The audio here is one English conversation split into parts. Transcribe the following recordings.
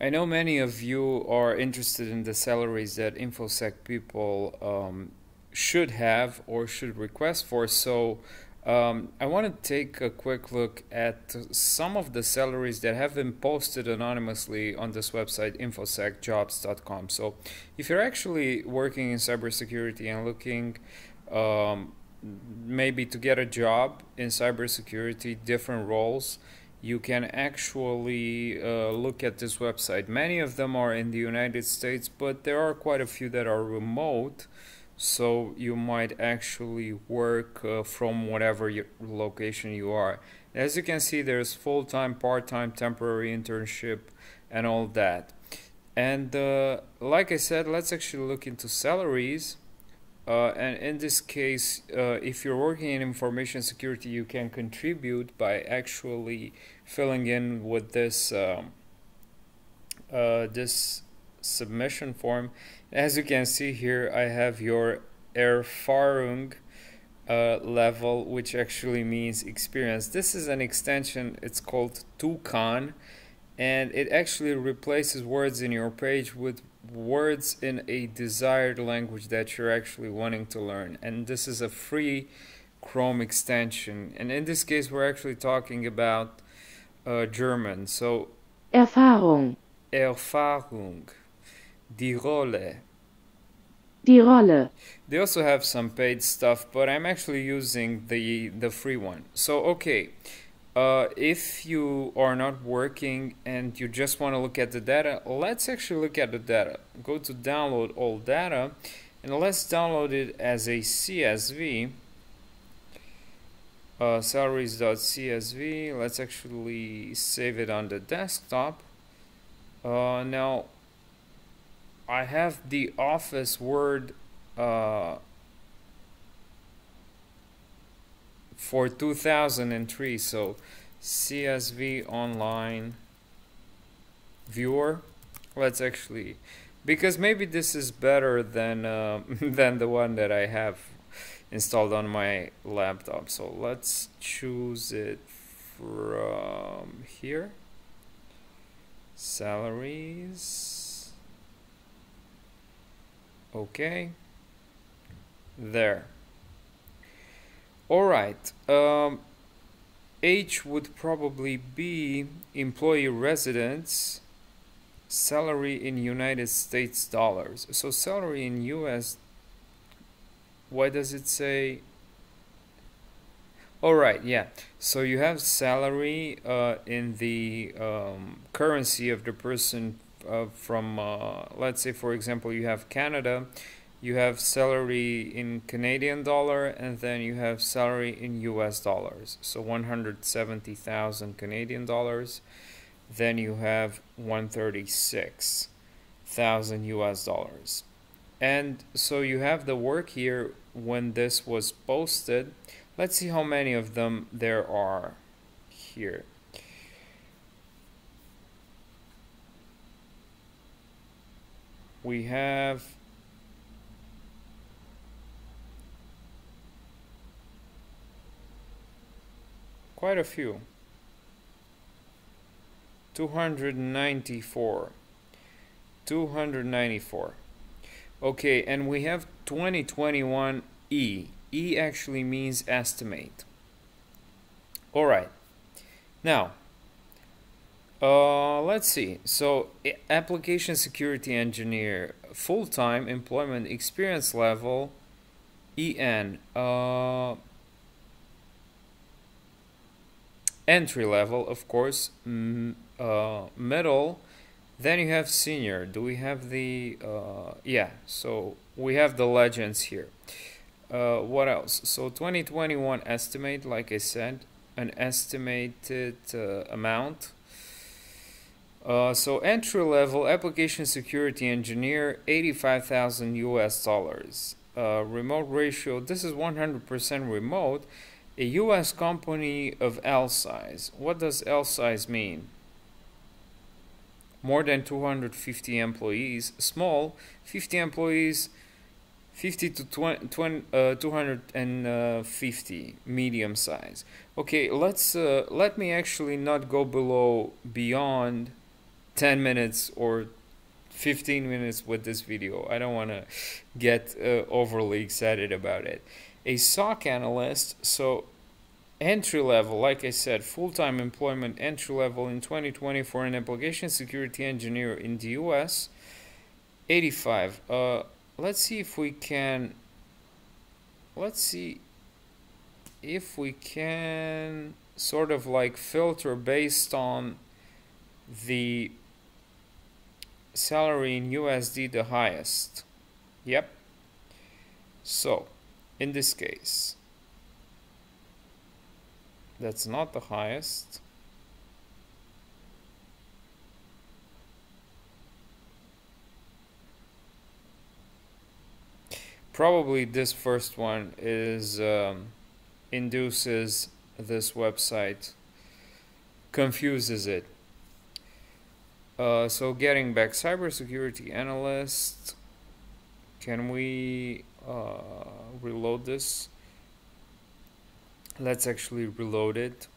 I know many of you are interested in the salaries that InfoSec people should have or should request for. So I want to take a quick look at some of the salaries that have been posted anonymously on this website, infosecjobs.com. So if you're actually working in cybersecurity and looking um, maybe to get a job in cybersecurity, different roles, you can actually look at this website. Many of them are in the United States, but there are quite a few that are remote. So you might actually work from whatever location you are. As you can see, there's full-time, part-time, temporary internship, and all that. And like I said, let's actually look into salaries. And in this case, if you're working in information security, you can contribute by actually filling in with this submission form. As you can see here, I have your Erfahrung level, which actually means experience. This is an extension. It's called Tukan, and it actually replaces words in your page with words in a desired language that you're actually wanting to learn. And this is a free Chrome extension. And in this case, we're actually talking about German. So Erfahrung, Erfahrung, die Rolle. die Rolle, They also have some paid stuff, but I'm actually using the free one. So okay, if you are not working and you just want to look at the data, let's actually look at the data. Go to download all data, and let's download it as a CSV. Salaries.csv. Let's actually save it on the desktop. Now I have the Office Word for 2003, so CSV online viewer. Let's actually, because maybe this is better than than the one that I have installed on my laptop. So let's choose it from here. Salaries. Okay. There. Alright. H would probably be employee residence, salary in United States dollars. So salary in US, why does it say? Alright, yeah. So you have salary in the currency of the person from, let's say, for example, you have Canada. You have salary in Canadian dollar, and then you have salary in US dollars. So 170,000 Canadian dollars. Then you have 136,000 US dollars. And so you have the work here when this was posted. Let's see how many of them there are here. We have quite a few. 294. 294. Okay, and we have 2021 E. E actually means estimate. Alright. Now, let's see. So, application security engineer, full-time employment experience level, EN. Entry level, of course, middle, then you have senior. Do we have the, yeah, so we have the legends here. What else? So 2021 estimate, like I said, an estimated amount. So entry level application security engineer, 85,000 US dollars. Remote ratio, this is 100% remote. A US company of L size. What does L size mean? More than 250 employees. Small, 50 employees, 50 to 250. Medium size. Okay, let me actually not go beyond 10 minutes or 15 minutes with this video. I don't want to get overly excited about it. A SOC analyst, so entry level, like I said, full-time employment entry level in 2020 for an application security engineer in the US, 85. Let's see if we can sort of like filter based on the salary in USD, the highest. Yep. So in this case, that's not the highest. Probably this first one is induces this website, confuses it. So getting back, cybersecurity analyst, can we reload this? Let's actually reload it.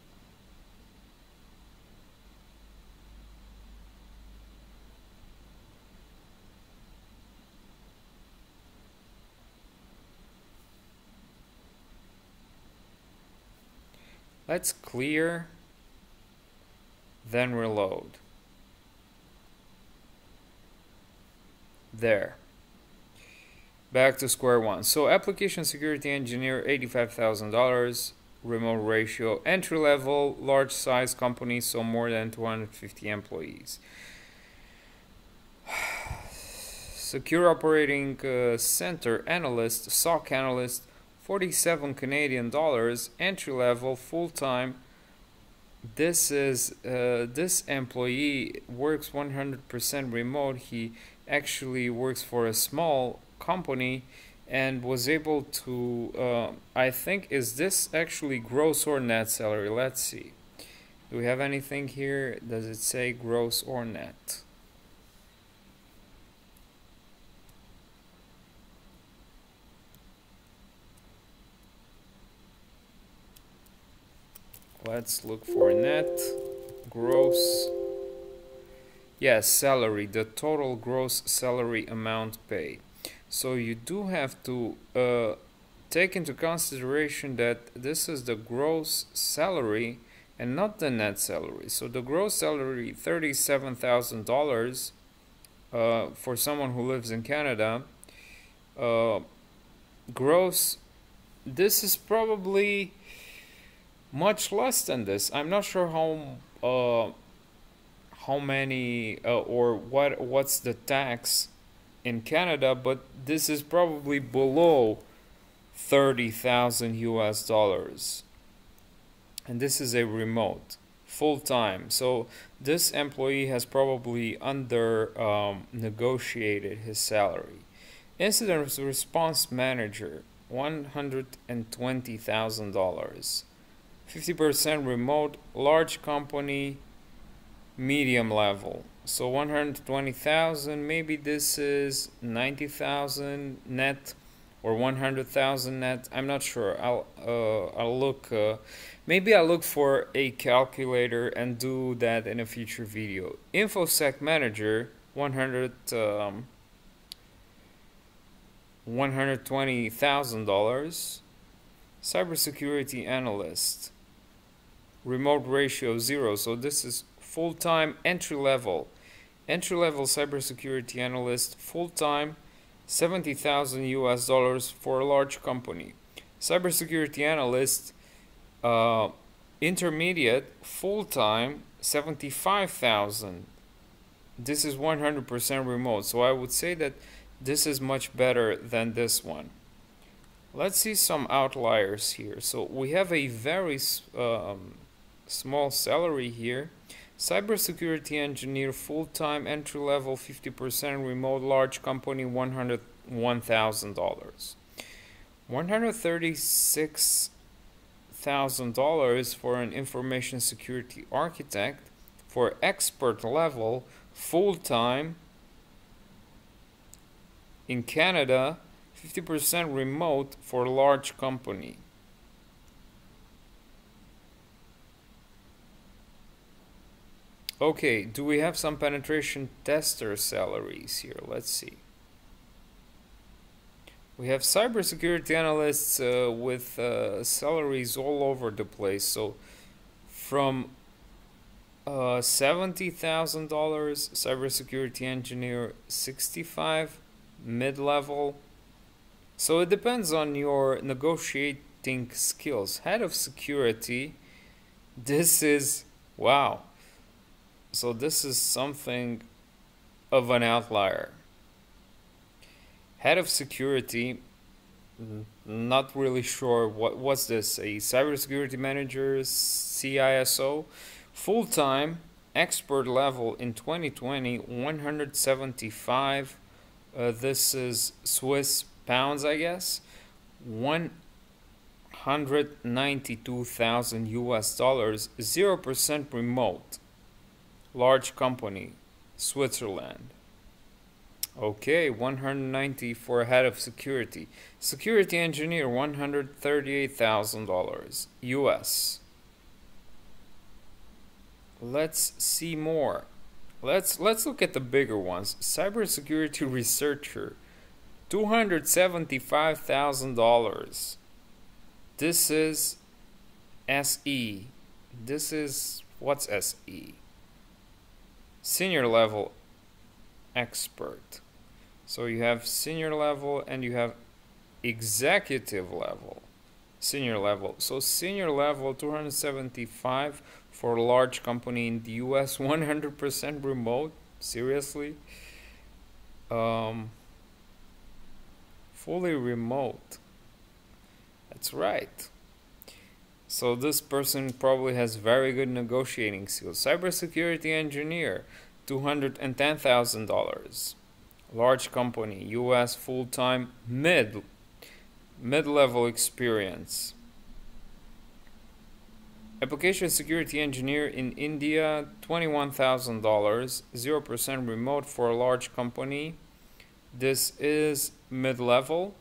Let's clear, then reload. There. Back to square one. So application security engineer, $85,000. Remote ratio, entry level, large size company, so more than 250 employees. Secure operating center analyst, SOC analyst, 47 Canadian dollars, entry level, full time. This is this employee works 100% remote. He actually works for a small company and was able to, I think, is this actually gross or net salary? Let's see. Do we have anything here? Does it say gross or net? Let's look for net, gross. Yes, salary, the total gross salary amount paid. So you do have to take into consideration that this is the gross salary and not the net salary. So the gross salary, $37,000 for someone who lives in Canada. Gross, this is probably much less than this. I'm not sure how many or what's the tax in Canada, but this is probably below 30,000 US dollars. And this is a remote, full time. So this employee has probably under negotiated his salary. Incident response manager, $120,000. 50% remote, large company, medium level. So 120,000, maybe this is 90,000 net or 100,000 net. I'm not sure. I'll look. Maybe I'll look for a calculator and do that in a future video. InfoSec manager, $120,000. Cybersecurity analyst, remote ratio 0. So this is full-time entry level cybersecurity analyst, full-time, 70,000 US dollars for a large company. Cybersecurity analyst, intermediate, full-time, 75,000. This is 100% remote. So I would say that this is much better than this one. Let's see some outliers here. So we have a very small salary here. Cybersecurity engineer, full-time, entry-level, 50% remote, large company, $101,000. $136,000 for an information security architect. For expert level, full-time, in Canada, 50% remote for large company. Okay, do we have some penetration tester salaries here? Let's see. We have cybersecurity analysts with salaries all over the place. So from $70,000, cybersecurity engineer 65, mid-level. So it depends on your negotiating skills. Head of security, this is, wow. So this is something of an outlier. Head of security, not really sure what's this, a cybersecurity manager, CISO, full-time, expert level in 2020, 175. This is Swiss pounds, I guess. 192,000 US dollars, 0% remote. Large company, Switzerland. Okay, 190 for a head of security. Security engineer, $138,000 US. Let's see more. Let's look at the bigger ones. Cybersecurity researcher, $275,000. This is SE. This is, what's SE? Senior level expert. So you have senior level and you have executive level. Senior level. So senior level 275 for a large company in the US, 100% remote. Seriously? Fully remote. That's right. So this person probably has very good negotiating skills. Cybersecurity engineer, $210,000. Large company, US, full-time, mid-level experience. Application security engineer in India, $21,000, 0% remote for a large company. This is mid-level.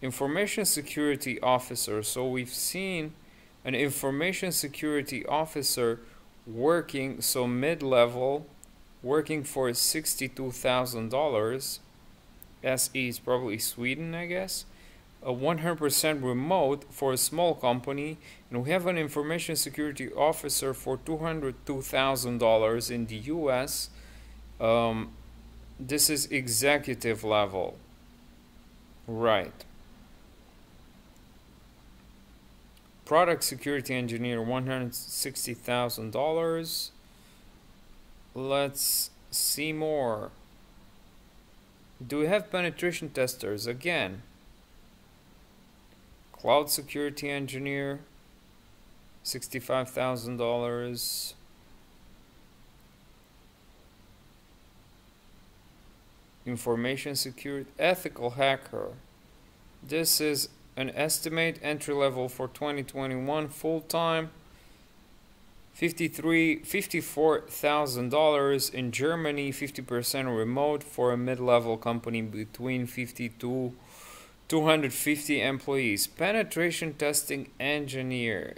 Information security officer. So we've seen an information security officer working, so mid-level, working for $62,000. SE is probably Sweden, I guess. A 100% remote for a small company, and we have an information security officer for $202,000 in the US. This is executive level, right? Product security engineer, $160,000. Let's see more. Do we have penetration testers? Again, cloud security engineer, $65,000. Information security, ethical hacker. This is an estimate entry level for 2021, full-time, $54,000 in Germany, 50% remote for a mid-level company between 50 to 250 employees. Penetration testing engineer,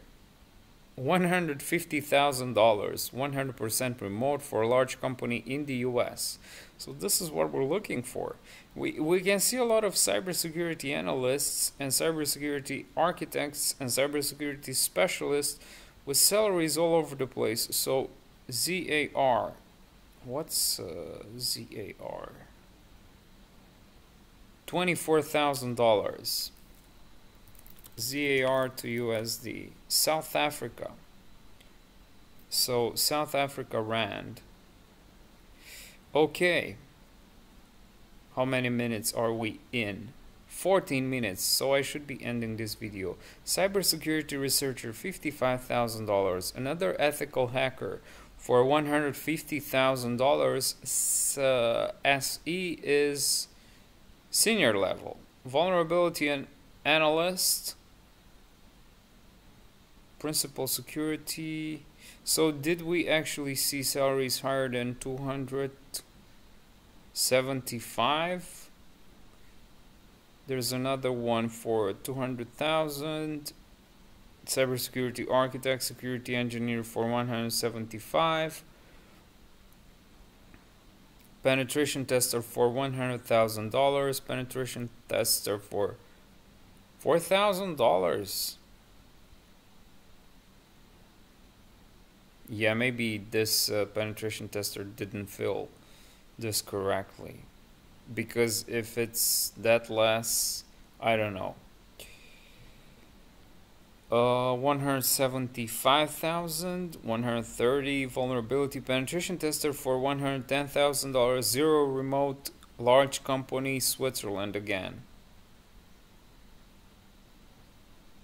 $150,000, 100% remote for a large company in the US. So this is what we're looking for. We can see a lot of cybersecurity analysts and cybersecurity architects and cybersecurity specialists with salaries all over the place. So ZAR, what's ZAR? $24,000. ZAR to USD. South Africa. So South Africa Rand. Okay. How many minutes are we in? 14 minutes, so I should be ending this video. Cybersecurity researcher, $55,000. Another ethical hacker for $150,000. SE is senior level. Vulnerability and analyst. Principal security. So did we actually see salaries higher than 275? There's another one for 200,000. Cybersecurity architect, security engineer for 175. Penetration tester for $100,000. Penetration tester for $4,000. Yeah, maybe this penetration tester didn't fill this correctly, because if it's that less, I don't know. 175,000, 130. Vulnerability penetration tester for $110,000. Zero remote, large company, Switzerland again.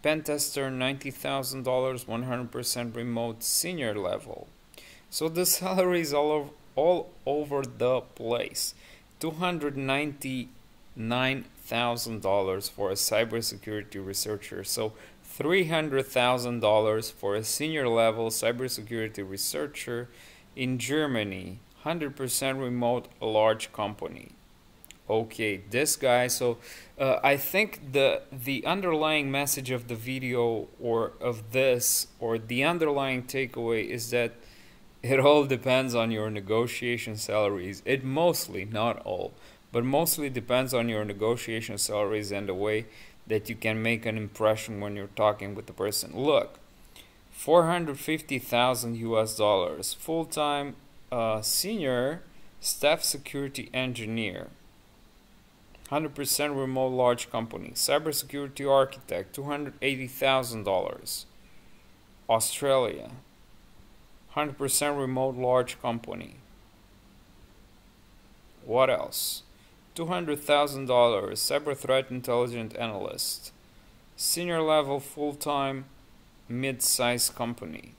Pentester $90,000, 100% remote, senior level. So the salary is all over the place. $299,000 for a cybersecurity researcher. So $300,000 for a senior level cybersecurity researcher in Germany. 100% remote, a large company. Okay, this guy. So I think the underlying message of the video, or of this, or the underlying takeaway, is that it all depends on your negotiation salaries. It mostly, not all, but mostly depends on your negotiation salaries and the way that you can make an impression when you're talking with the person. Look, 450,000 US dollars, full-time senior staff security engineer, 100% remote, large company. Cybersecurity architect, $280,000, Australia, 100% remote, large company. What else? $200,000, cyber threat intelligence analyst, senior level, full-time, mid-size company.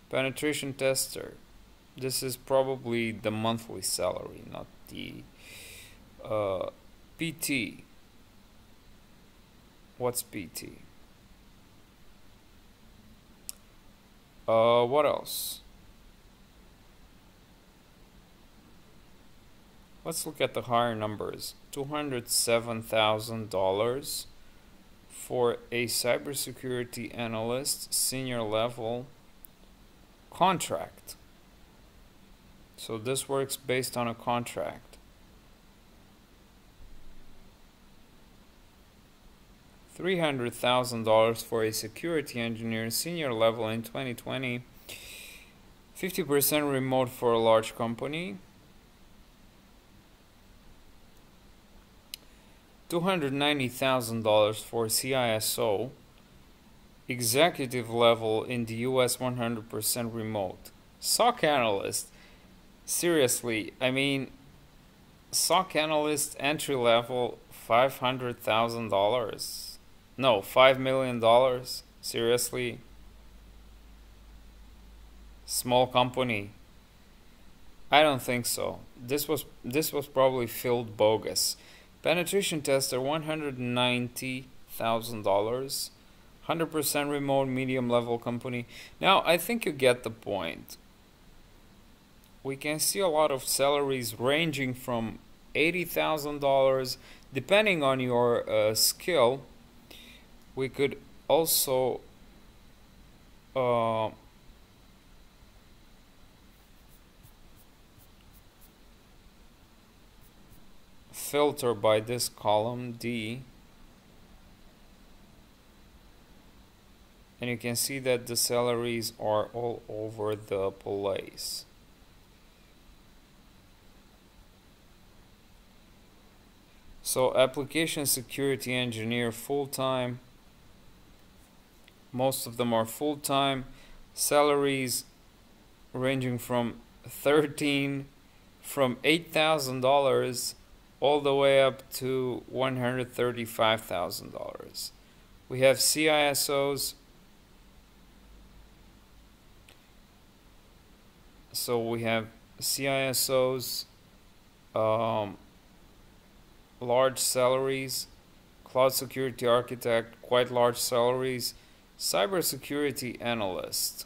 Penetration tester. This is probably the monthly salary, not the PT. What's PT? What else? Let's look at the higher numbers. $207,000 for a cybersecurity analyst, senior level, contract. So this works based on a contract. $300,000 for a security engineer, senior level in 2020. 50% remote for a large company. $290,000 for CISO, executive level in the US, 100% remote. SOC analyst. Seriously, I mean, SOC analyst entry level, $500,000. No, $5 million. Seriously? Small company. I don't think so. This was probably filled bogus. Penetration tester, $190,000. 100% remote, medium level company. Now, I think you get the point. We can see a lot of salaries ranging from $80,000, depending on your skill. We could also filter by this column D, and you can see that the salaries are all over the place. So application security engineer, full-time. Most of them are full-time. Salaries ranging from $8,000 all the way up to $135,000. We have CISOs. So we have CISOs, large salaries, cloud security architect, quite large salaries, cybersecurity analyst.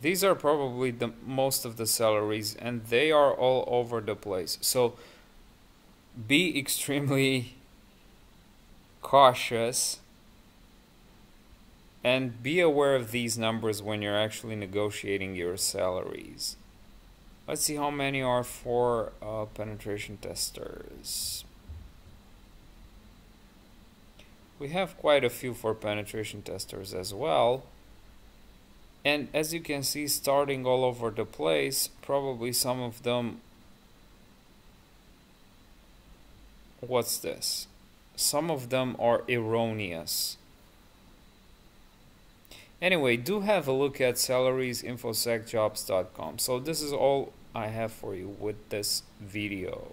These are probably the most of the salaries, and they are all over the place. So be extremely cautious and be aware of these numbers when you're actually negotiating your salaries. Let's see how many are for penetration testers. We have quite a few for penetration testers as well. And as you can see, starting all over the place, probably some of them... What's this? Some of them are erroneous. Anyway, do have a look at Salaries, infosecjobs.com. So this is all I have for you with this video.